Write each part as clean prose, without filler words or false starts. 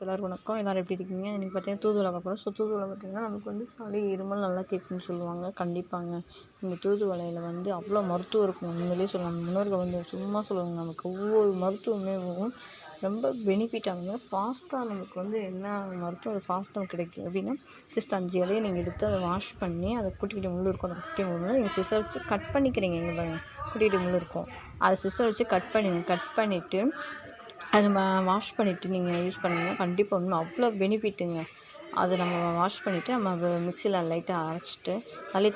எல்லாரும் வணக்கம். எல்லோரும் எப்படி இருக்கீங்க? இன்றைக்கி பார்த்தீங்கன்னா தூதுவளை பார்க்குறோம். தூதுவளை பார்த்திங்கன்னா நமக்கு சளி இருமல் நல்லா கேட்குன்னு சொல்லுவாங்க. கண்டிப்பாங்க இந்த தூதுவளையில் அவ்வளோ மருத்துவம் இருக்கும். உண்மையிலேயே சொல்லலாம். முன்னோர்கள் சும்மா சொல்லுவாங்க. நமக்கு ஒவ்வொரு மருத்துவமே ரொம்ப பெனிஃபிட்டானது. ஃபாஸ்ட்டாக நமக்கு என்ன மருத்துவம் ஃபாஸ்ட்டாக கிடைக்கும் அப்படின்னா, ஜஸ்ட் 5 இலையை நீங்கள் எடுத்து அதை வாஷ் பண்ணி அதை குட்டி முள் இருக்கும். அந்த குட்டி முள் நீங்கள் சிசர் வச்சு கட் பண்ணிக்கிறீங்க. இங்கே பாருங்கள், குட்டி முள் இருக்கும். அதை சிசர் வச்சு கட் பண்ணிவிட்டு அது வாஷ் பண்ணிவிட்டு நீங்கள் யூஸ் பண்ணிங்கன்னா கண்டிப்பாக அவ்வளோ பெனிஃபிட்டுங்க. அதை நம்ம வாஷ் பண்ணிவிட்டு நம்ம மிக்சியில் லைட்டாக அரைச்சிட்டு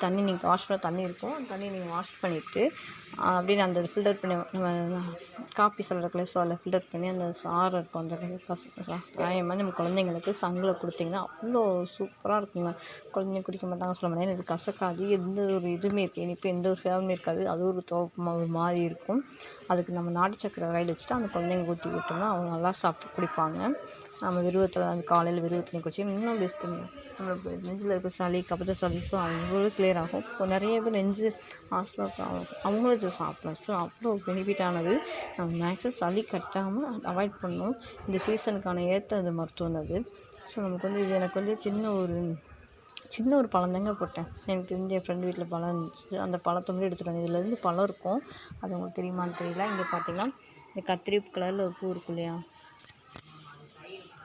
தண்ணி நீங்கள் வாஷ் பண்ண தண்ணி இருக்கும். தண்ணி நீங்கள் வாஷ் பண்ணிவிட்டு அப்படின்னு அந்த ஃபில்டர் பண்ணி நம்ம காப்பி சொல்கிறக்குள்ளே ஸோ அதில் ஃபில்டர் பண்ணி அந்த சாறு இருக்கும். அந்த சாயம் நம்ம குழந்தைங்களுக்கு சங்கில் கொடுத்திங்கன்னா அவ்வளோ சூப்பராக இருக்குங்க. குழந்தைங்க குடிக்க மாட்டாங்க சொல்ல மாட்டேன். இது கசக்காது, எந்த ஒரு இதுவுமே இருக்குது. இனிப்பு எந்த ஒரு ஃபேவருமே இருக்காது. அது ஒரு மாதிரி இருக்கும். அதுக்கு நம்ம நாட்டு சக்கரை வாயில் வச்சுட்டு அந்த குழந்தைங்க ஊற்றி விட்டோம்னா அவங்க நல்லா சாப்பிட்டு குடிப்பாங்க. நம்ம விருவத்தில் அந்த காலையில் விருவத்தில் குடிச்சு இன்னும் பெஸ்ட்டுங்க. நம்மளுக்கு நெஞ்சில் இருக்க சளி கபத்த சளி ஸோ அவ்வளோ கிளியர் ஆகும். இப்போ நிறைய பேர் நெஞ்சு ஹாஸ்பிட்டல் அவங்களும் இதை சாப்பிடலாம். ஸோ அவ்வளோ பெனிஃபிட்டானது. நம்ம மேக்ஸிமம் சளி கட்டாமல் அவாய்ட் பண்ணணும். இந்த சீசனுக்கான ஏற்ற அது மருத்துவம் அது. ஸோ நமக்கு இது எனக்கு சின்ன ஒரு பழம் தாங்க போட்டேன். எனக்கு தெரிஞ்ச என் ஃப்ரெண்டு வீட்டில் பழம் இருந்துச்சு. அந்த பழத்தை எடுத்துகிட்டு வந்தேன். இதுலேருந்து பழம் இருக்கும். அது உங்களுக்கு தெரியுமான்னு தெரியல. இங்கே பார்த்தீங்கன்னா இந்த கத்திரி கலரில் ஒரு பூ இருக்கும் இல்லையா,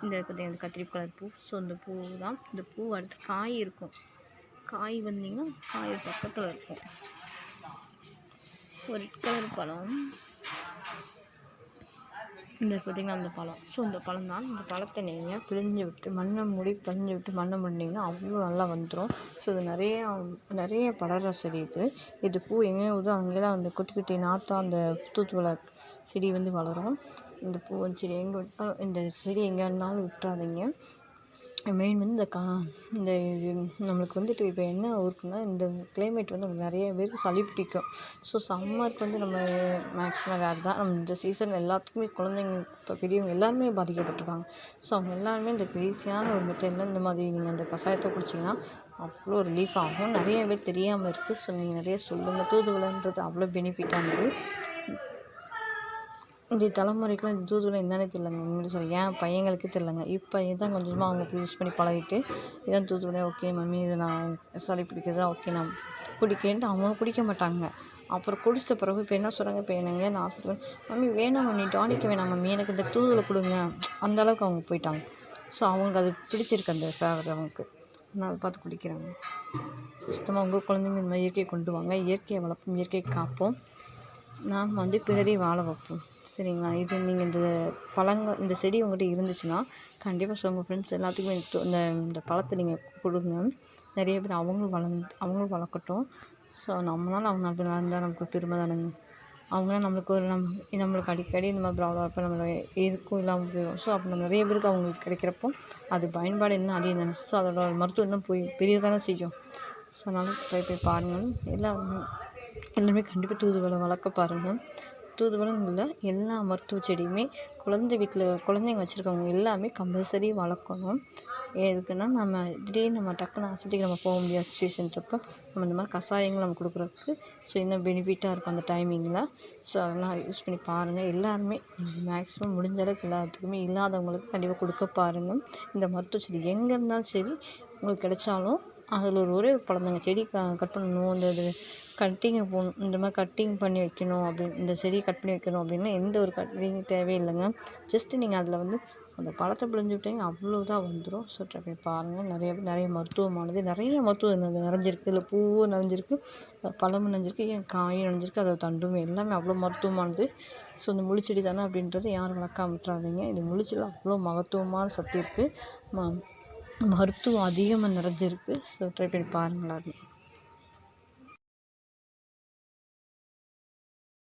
இந்த பார்த்தீங்கன்னா கத்திரி கலர் பூ. ஸோ இந்த பூ தான். இந்த பூ அடுத்து காய் இருக்கும். காய் வந்தீங்கன்னா காய் பக்கத்தில் இருக்கும். ஒரு ரெட் கலர் பழம். இந்த பார்த்திங்கன்னா அந்த பழம். ஸோ இந்த பழம் தான். இந்த பழத்தை நீங்கள் பிழிஞ்சு விட்டு மண்ணை பிழிஞ்சு விட்டு மண்ணை முடிஞ்சிங்கன்னா அவ்வளோ நல்லா வந்துடும். ஸோ இது நிறைய படர செடி. இது பூ எங்கே வருதோ அங்கெல்லாம் அந்த குட்டி குட்டி நாற்றம் அந்த தூதுவளை செடி வளரும். இந்த பூ செடி எங்கே விட்டாலும் இந்த செடி எங்கே இருந்தாலும் விட்டுறாதீங்க. மெயின் இந்த இது நம்மளுக்கு இப்போ என்ன இருக்குன்னா, இந்த கிளைமேட் நிறைய பேருக்கு சளி பிடிக்கும். ஸோ சம்மருக்கு நம்ம மேக்ஸிமம் ரேர் தான். நம்ம இந்த சீசன் எல்லாத்துக்குமே குழந்தைங்க இப்போ பெரியவங்க எல்லாருமே பாதிக்கப்பட்டிருக்காங்க. ஸோ அவங்க எல்லாருமே இந்த ஈஸியான ஒரு மெத்தடில் இந்த மாதிரி நீங்கள் அந்த கஷாயத்தை குடிச்சிங்கன்னா அவ்வளோ ரிலீஃப் ஆகும். நிறைய பேர் தெரியாமல் இருக்குது. ஸோ நீங்கள் நிறைய சொல்லுங்கள். தூதுவளைன்றது அவ்வளோ பெனிஃபிட்டானது. இந்த தலைமுறைக்கெலாம் இந்த தூதுவளை என்னன்னே தெரியலங்க. உண்மையிலே சொல்ல என் பையங்களுக்கே தெரியலங்க. இப்போ இதான் கொஞ்சமாக அவங்க யூஸ் பண்ணி பழகிட்டு இதான் தூதுவளை ஓகே மம்மி இது நான் சளி பிடிக்கிறதா ஓகே நான் குடிக்கிறேன்ட்டு அவங்க குடிக்க மாட்டாங்க. அப்புறம் குடித்த பிறகு இப்போ என்ன சொல்கிறாங்க, இப்போ என்னங்க நான் ஹாஸ்பிட்டல் மம்மி வேணாம் மம்மி டானிக்க வேணாம் மம்மி எனக்கு இந்த தூதுவளை கொடுங்க அந்தளவுக்கு அவங்க போயிட்டாங்க. ஸோ அவங்களுக்கு அது பிடிச்சிருக்கு அந்த ஃபேவர் அவங்களுக்கு. நான் அதை பார்த்து குடிக்கிறாங்க. சுத்தமாக உங்கள் குழந்தைங்க இந்த மாதிரி இயற்கையை கொண்டு வாங்க. இயற்கையை வளர்ப்போம், இயற்கையை காப்போம். நாம் பிறரை வாழ வைப்போம். சரிங்களா? இது நீங்கள் இந்த செடி உங்கள்கிட்ட இருந்துச்சுன்னா கண்டிப்பாக உங்கள் ஃப்ரெண்ட்ஸ் எல்லாத்துக்குமே இந்த பழத்தை நீங்கள் கொடுங்க. நிறைய பேர் அவங்களும் வளர்க்கட்டும். ஸோ நம்மளால் அவங்க நல்லா இருந்தால் நமக்கு பெருமை தானுங்க. அவங்களாம் நம்மளுக்கு அடிக்கடி இந்த மாதிரி ப்ராப்ளம் இருப்போ நம்மளை எதுக்கும் இல்லாமல் போயிடும். ஸோ அப்போ நிறைய பேருக்கு அவங்களுக்கு கிடைக்கிறப்போ அது பயன்பாடு இன்னும் அதிகம் தானே. ஸோ அதோட மருத்துவம் இன்னும் பெரியதானே செய்யும். ஸோ அதனால் போய் பாருங்கள். எல்லாருமே கண்டிப்பாக தூதுவளை வளர்க்க பாருங்கள். தூதுவளைன்னு இல்லை, எல்லா மருத்துவ செடியுமே குழந்தைங்க வச்சுருக்கவங்க எல்லாமே கம்பல்சரி வளர்க்கணும். எதுக்குன்னா திடீர்னு டக்குன்னு ஹாஸ்பிட்டலுக்கு நம்ம போக முடியாத சுச்சுவேஷன்றப்போ நம்ம இந்த மாதிரி கஷாயங்கள் நம்ம கொடுக்குறதுக்கு ஸோ இன்னும் பெனிஃபிட்டாக இருக்கும் அந்த டைமிங்கில். ஸோ அதெல்லாம் யூஸ் பண்ணி பாருங்கள். எல்லாருமே மேக்ஸிமம் முடிஞ்ச அளவுக்கு எல்லாத்துக்குமே இல்லாதவங்களுக்கு கண்டிப்பாக கொடுக்க பாருங்கள். இந்த மருத்துவ செடி எங்கே இருந்தாலும் சரி உங்களுக்கு கிடைச்சாலும் அதில் ஒரே ஒரு பழம் தாங்க. செடி கட் பண்ணணும், இந்த கட்டிங்கை போகணும், இந்த மாதிரி கட்டிங் பண்ணி வைக்கணும் அப்படின்னு இந்த செடியை கட் பண்ணி வைக்கணும் அப்படின்னா எந்த ஒரு கட்டிங் தேவையில்லைங்க. ஜஸ்ட்டு நீங்கள் அதில் அந்த பழத்தை பிழிஞ்சு விட்டீங்கன்னா அவ்வளோதான் வந்துடும். ஸோ ட்ரை பண்ணி பாருங்கள். நிறைய மருத்துவமானது நிறைய மருத்துவம் நிறைஞ்சிருக்கு. இதில் பூவும் நிறைஞ்சிருக்கு, பழமும் நிறைஞ்சிருக்கு, ஏன் காயும் நிறைஞ்சிருக்கு, அதோட தண்டும் எல்லாமே அவ்வளோ மருத்துவமானது. ஸோ இந்த முள்ளிச்செடி தானே அப்படின்றது யாரும் வளர்க்காம விட்டுறாதீங்க. இது முள்ளிச்செடியில் அவ்வளோ மகத்துவமான சக்தி இருக்குது, மருத்துவம் அதிகமாக நிறைஞ்சிருக்கு. ஸோ ட்ரை பண்ணி பாருங்கள்.